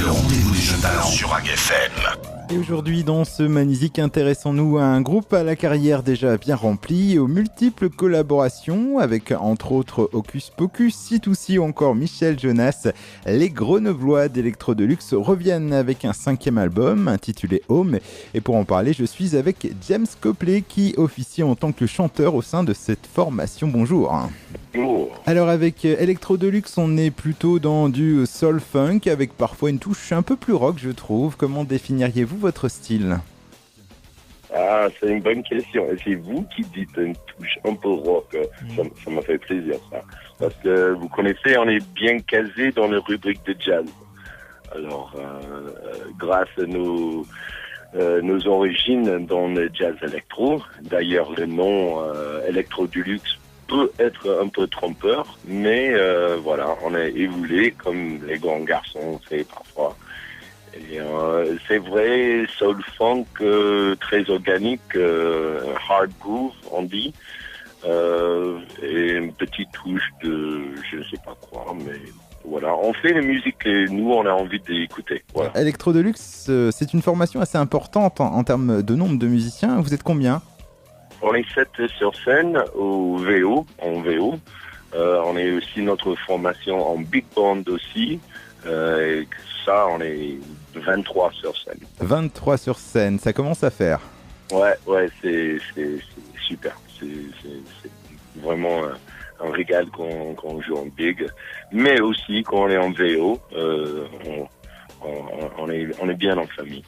le rendez-vous des jeunes talents sur Rag FM. Et aujourd'hui, dans ce Magnésique, intéressons-nous à un groupe à la carrière déjà bien remplie et aux multiples collaborations avec, entre autres, Hocus Pocus, C2C ou encore Michel Jonas. Les Grenoblois d'Electro Deluxe reviennent avec un 5e album intitulé Home. Et pour en parler, je suis avec James Copley qui officie en tant que chanteur au sein de cette formation. Bonjour. Bonjour. Alors avec Electro Deluxe, on est plutôt dans du soul funk avec parfois une touche un peu plus rock, je trouve. Comment définiriez-vous votre style ? Ah, c'est une bonne question. Et c'est vous qui dites une touche un peu rock. Ça m'a fait plaisir, ça. Parce que vous connaissez, on est bien casé dans la rubrique de jazz. Alors, grâce à nos origines dans le jazz électro, d'ailleurs le nom Electro Deluxe peut être un peu trompeur, mais voilà, on a évolué comme les grands garçons fait parfois. Et c'est vrai, soul funk très organique, hard groove on dit, et une petite touche de je ne sais pas quoi, mais voilà, on fait la musique que nous on a envie d'écouter. Voilà. Electro Deluxe, c'est une formation assez importante en termes de nombre de musiciens. Vous êtes combien ? On est 7 sur scène en VO. On est aussi notre formation en big band aussi. Et ça, on est 23 sur scène. 23 sur scène, ça commence à faire. Ouais, c'est super. C'est vraiment un régal qu'on joue en big. Mais aussi, quand on est en VO, on est bien en famille.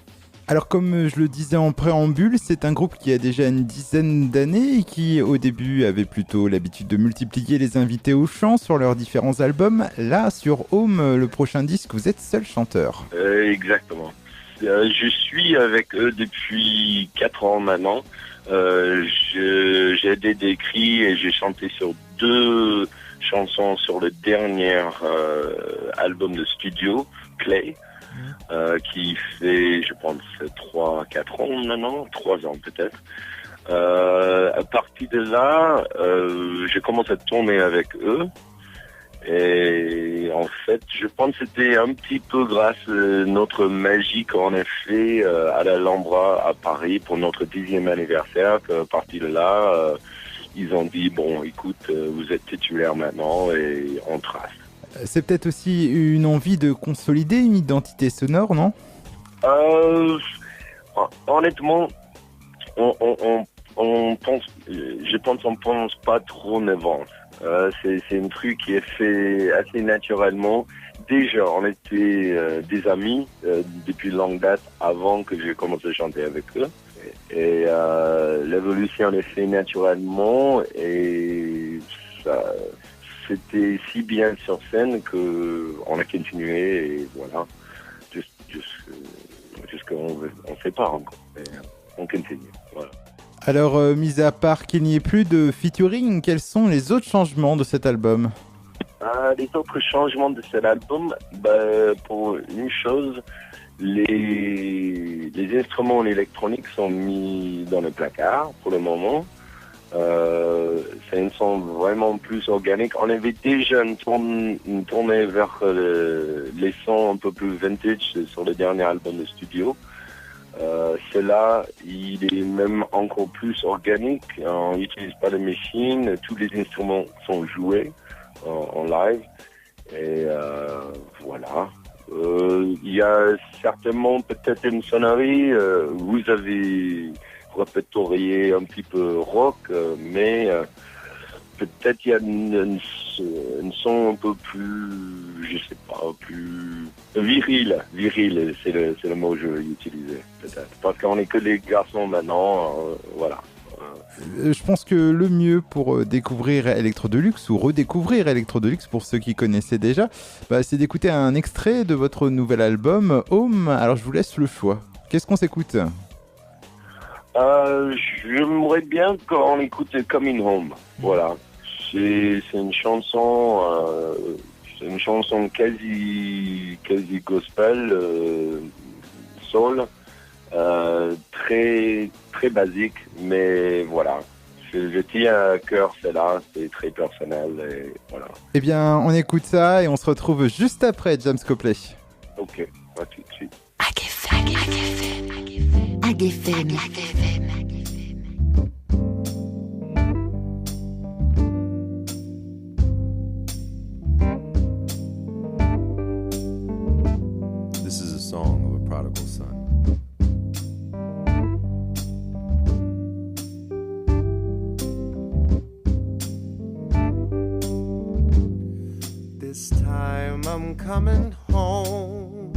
Alors comme je le disais en préambule, c'est un groupe qui a déjà une dizaine d'années et qui au début avait plutôt l'habitude de multiplier les invités au chant sur leurs différents albums. Là, sur Home, le prochain disque, vous êtes seul chanteur. Exactement. Je suis avec eux depuis 4 ans maintenant. J'ai aidé d'écrire et j'ai chanté sur 2 chansons sur le dernier album de studio, Play. Qui fait, je pense, 3-4 ans maintenant, 3 ans peut-être. À partir de là, j'ai commencé à tourner avec eux. Et en fait, je pense que c'était un petit peu grâce à notre magie qu'on a fait à l'Alhambra à Paris pour notre 10e anniversaire. Qu'à partir de là, ils ont dit, bon, écoute, vous êtes titulaire maintenant et on trace. C'est peut-être aussi une envie de consolider une identité sonore, non ? Honnêtement, on pense pas trop en avance. C'est un truc qui est fait assez naturellement. Déjà, on était des amis depuis longue date avant que j'ai commencé à chanter avec eux. Et l'évolution est faite naturellement et ça... C'était si bien sur scène qu'on a continué et voilà, jusqu'on ne sait pas encore, mais on continue. Voilà. Alors, mis à part qu'il n'y ait plus de featuring, quels sont les autres changements de cet album ? Les autres changements de cet album, pour une chose, les instruments électroniques sont mis dans le placard pour le moment. C'est un son vraiment plus organique. On avait déjà tourné vers les sons un peu plus vintage sur le dernier album de studio. Celui-là, il est même encore plus organique. On n'utilise pas de machine. Tous les instruments sont joués en live. Et voilà. Il y a certainement peut-être une sonnerie. Vous avez répertorié un petit peu rock, mais peut-être il y a une son un peu plus, je sais pas, plus viril, c'est le mot que je vais utiliser, peut-être. Parce qu'on est que des garçons maintenant, voilà. Je pense que le mieux pour découvrir Electro Deluxe ou redécouvrir Electro Deluxe pour ceux qui connaissaient déjà, c'est d'écouter un extrait de votre nouvel album Home. Alors je vous laisse le choix. Qu'est-ce qu'on s'écoute ? J'aimerais bien qu'on écoute Coming Home. Voilà. C'est une chanson quasi gospel, soul, très très basique, mais voilà. Je tiens à cœur celle-là, c'est très personnel et voilà. Eh bien, on écoute ça et on se retrouve juste après, James Copley. Ok. À tout de suite. AGFM. This is a song of a prodigal son. This time I'm coming home,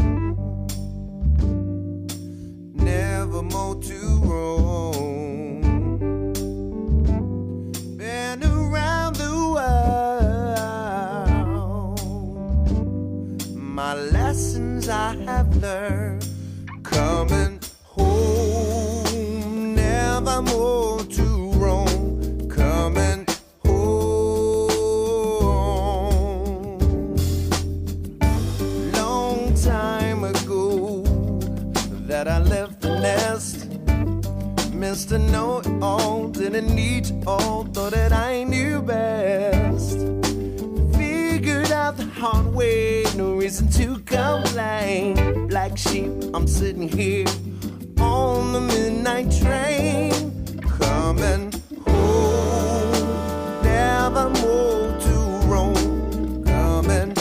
never more to roam. Been around the world, my lessons I have learned. Coming home, never more to roam. Coming that I left the nest. Mr. Know-it-all, didn't need you all, thought that I knew best. Figured out the hard way, no reason to complain. Black sheep, I'm sitting here on the midnight train. Coming home, never more to roam. Coming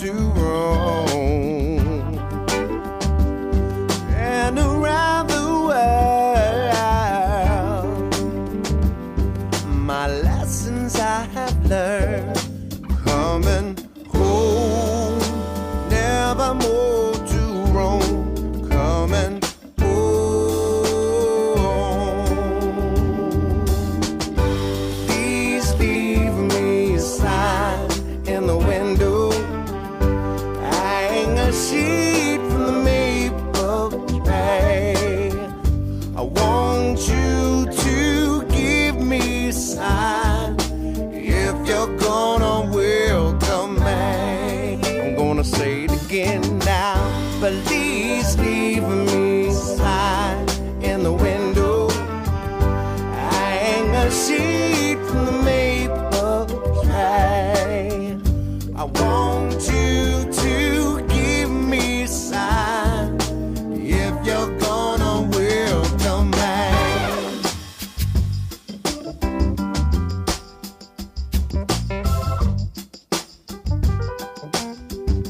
to roam. And around the world, my lessons I have learned. Coming home, never more to roam. Coming home. Please leave me a sign in the window. A sheet from the maple tray. I want you to give me a sign if you're gonna welcome me. I'm gonna say it again now. Please leave me a sign in the window. I hang a sheet from the maple tray. I want you to give me a sign if you're gonna welcome me.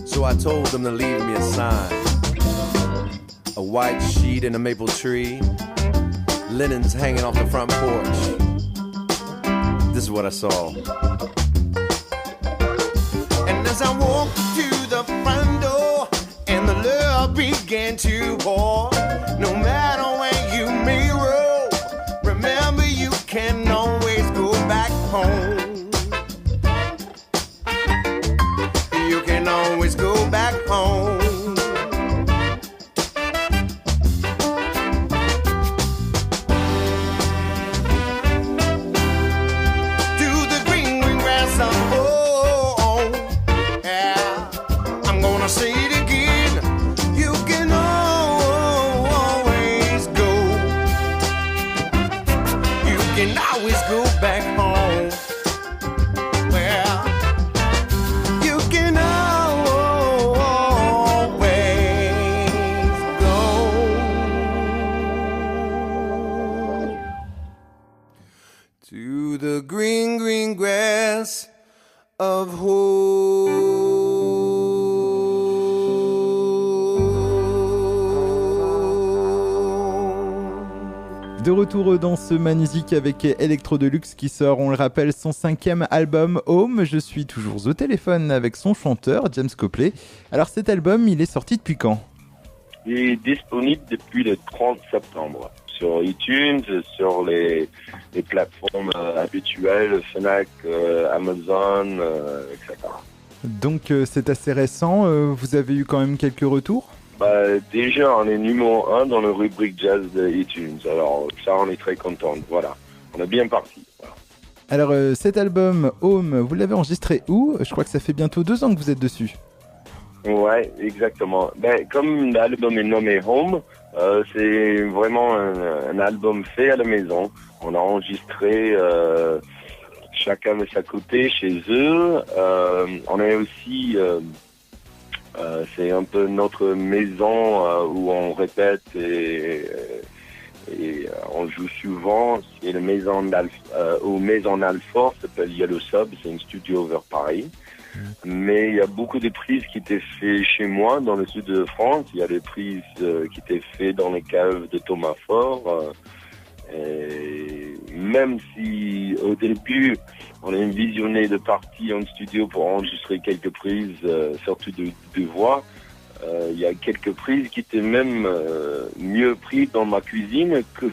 So I told them to leave me a sign, a white sheet and a maple tree, linens hanging off the front porch. This is what I saw. And as I walked to the front door, and the love began to pour, no matter where you may roll, remember you can always go back home. You can always go back home. Say it again, you can always go. You can always go back home. Well, you can always go to the green, green grass of home. De retour dans ce magnifique avec Electro Deluxe qui sort, on le rappelle, son 5e album Home. Je suis toujours au téléphone avec son chanteur James Copley. Alors cet album, il est sorti depuis quand ? Il est disponible depuis le 30 septembre sur iTunes, sur les plateformes habituelles, Fnac, Amazon, etc. Donc c'est assez récent, vous avez eu quand même quelques retours? Déjà, on est numéro 1 dans le rubrique jazz de iTunes. Alors ça, on est très content. Voilà, on est bien parti. Voilà. Alors cet album Home, vous l'avez enregistré où? Je crois que ça fait bientôt 2 ans que vous êtes dessus. Ouais, exactement. Comme l'album est nommé Home, c'est vraiment un album fait à la maison. On a enregistré chacun de sa côté chez eux. On est aussi, c'est un peu notre maison où on répète et on joue souvent. C'est la maison aux Maisons Alfort, ça s'appelle Yellow Sub, c'est un studio vers Paris. Mais il y a beaucoup de prises qui étaient faites chez moi, dans le sud de France. Il y a des prises qui étaient faites dans les caves de Thomas Fort. Et même si au début, on a visionné de parties en studio pour enregistrer quelques prises, surtout de voix, il y a quelques prises qui étaient même mieux prises dans ma cuisine que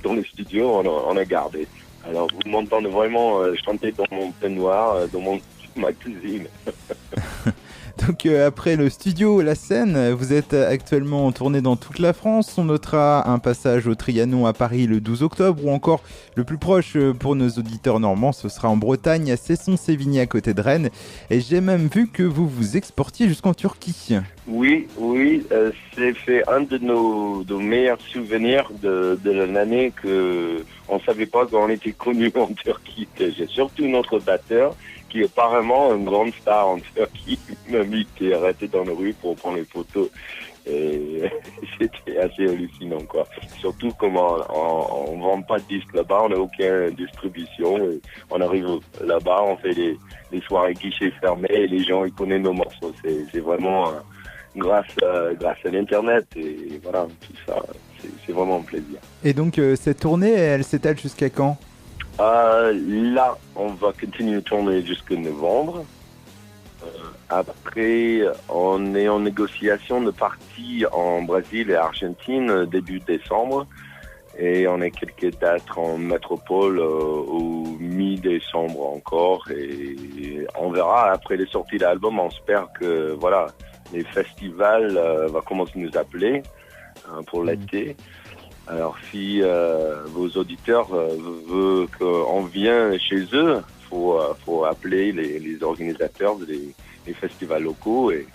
dans le studio. On a gardé. Alors vous m'entendez vraiment chanter dans mon peignoir, dans ma cuisine. Donc après le studio, la scène, vous êtes actuellement en tournée dans toute la France. On notera un passage au Trianon à Paris le 12 octobre ou encore le plus proche pour nos auditeurs normands, ce sera en Bretagne à Cesson-Sévigné à côté de Rennes. Et j'ai même vu que vous vous exportiez jusqu'en Turquie. Oui, c'est fait un de nos meilleurs souvenirs de l'année que on savait pas qu'on était connu en Turquie. J'ai surtout notre batteur qui est apparemment une grande star en Turquie, une amie qui est arrêtée dans la rue pour prendre les photos. Et c'était assez hallucinant, quoi. Surtout comme on vend pas de disques là-bas, on n'a aucune distribution. Et on arrive là-bas, on fait des soirées guichets fermés et les gens ils connaissent nos morceaux. C'est vraiment grâce à l'internet et voilà, tout ça, c'est vraiment un plaisir. Et donc cette tournée, elle s'étale jusqu'à quand? Là, on va continuer de tourner jusqu'en novembre. Après, on est en négociation de parties en Brésil et Argentine début décembre. Et on a quelques dates en métropole au mi-décembre encore. Et on verra après les sorties de l'album. On espère que voilà, les festivals vont commencer à nous appeler pour l'été. Alors si vos auditeurs veulent qu'on vienne chez eux, faut appeler les organisateurs des festivals locaux et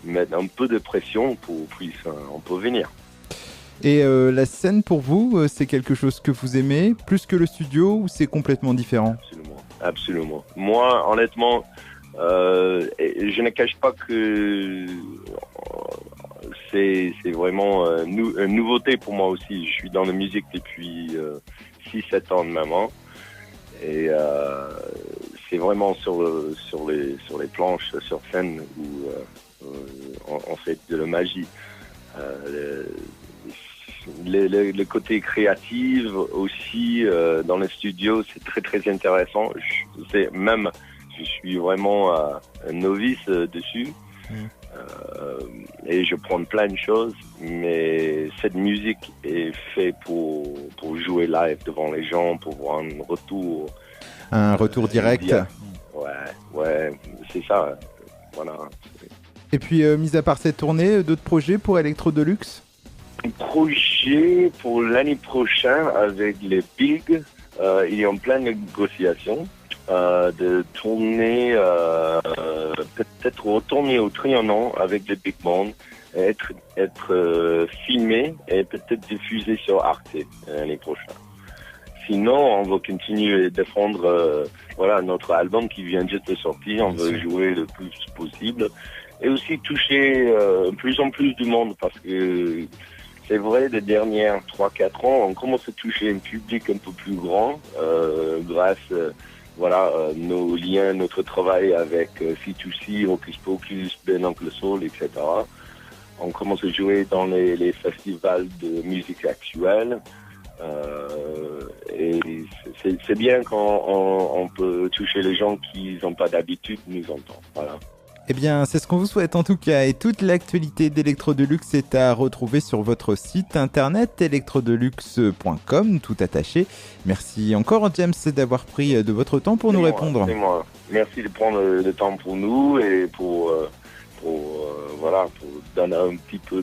mettre un peu de pression pour qu'on peut venir. Et la scène pour vous, c'est quelque chose que vous aimez plus que le studio ou c'est complètement différent? Absolument. Moi, honnêtement, je ne cache pas que c'est vraiment une nouveauté pour moi aussi. Je suis dans la musique depuis 6-7 ans maintenant. Et c'est vraiment sur les planches, sur scène où on fait de la magie. Le côté créatif aussi dans le studio, c'est très très intéressant. Je suis vraiment un novice dessus. Et je prends plein de choses, mais cette musique est faite pour jouer live devant les gens, pour voir un retour. Un retour direct. Ouais, c'est ça. Voilà. Et puis, mis à part cette tournée, d'autres projets pour Electro Deluxe? Un projet pour l'année prochaine avec les Big. Il est en pleine négociation. De tourner, peut-être retourner au Trianon avec les Big Band, être filmé et peut-être diffusé sur Arte l'année prochaine. Sinon, on va continuer à défendre notre album qui vient juste de sortir. On veut jouer le plus possible et aussi toucher plus en plus du monde parce que c'est vrai, les dernières 3-4 ans, on commence à toucher un public un peu plus grand grâce nos liens, notre travail avec C2C, Hocus Pocus, Ben Uncle Soul, etc. On commence à jouer dans les festivals de musique actuelle. Et c'est bien quand on peut toucher les gens qui n'ont pas d'habitude de nous entendre. Voilà. Eh bien, c'est ce qu'on vous souhaite en tout cas. Et toute l'actualité d'Electro Deluxe est à retrouver sur votre site internet electrodeluxe.com, tout attaché. Merci encore, James, d'avoir pris de votre temps pour nous répondre. C'est moi. Merci de prendre le temps pour nous et pour donner un petit peu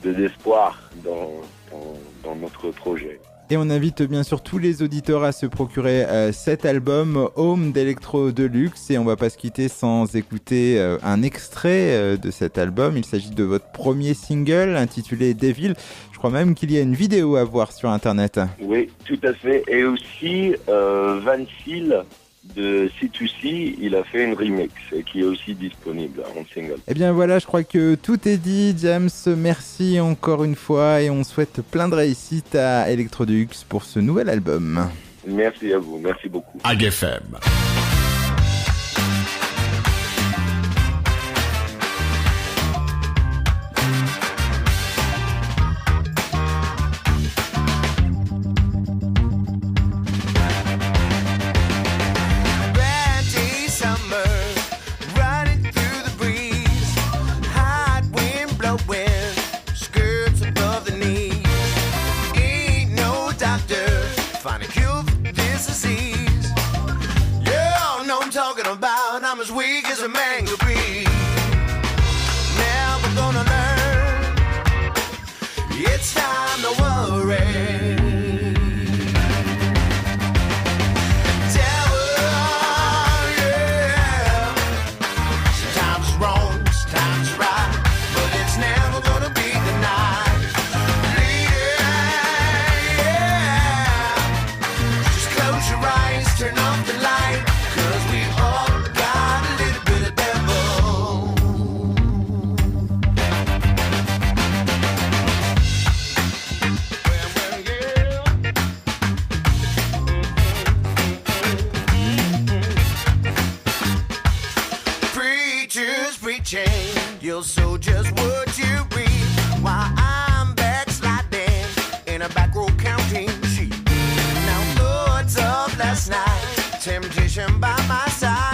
d'espoir dans notre projet. Et on invite bien sûr tous les auditeurs à se procurer cet album Home d'Electro Deluxe. Et on va pas se quitter sans écouter un extrait de cet album. Il s'agit de votre premier single intitulé Devil. Je crois même qu'il y a une vidéo à voir sur internet. Oui, tout à fait. Et aussi Van Seal de C2C, il a fait une remix qui est aussi disponible en single. Eh bien voilà, je crois que tout est dit, James. Merci encore une fois et on souhaite plein de réussite à Electro Deluxe pour ce nouvel album. Merci à vous, merci beaucoup. AgFM. I'm as weak as a man could be. Never gonna learn. It's time to worry. Devil, yeah. Sometimes it's wrong, sometimes it's right, but it's never gonna be denied. Yeah. Just close your eyes, turn off the light, 'cause we all you'll sow just what you reap, while I'm backsliding in a back row counting sheep. Now thoughts of last night, temptation by my side.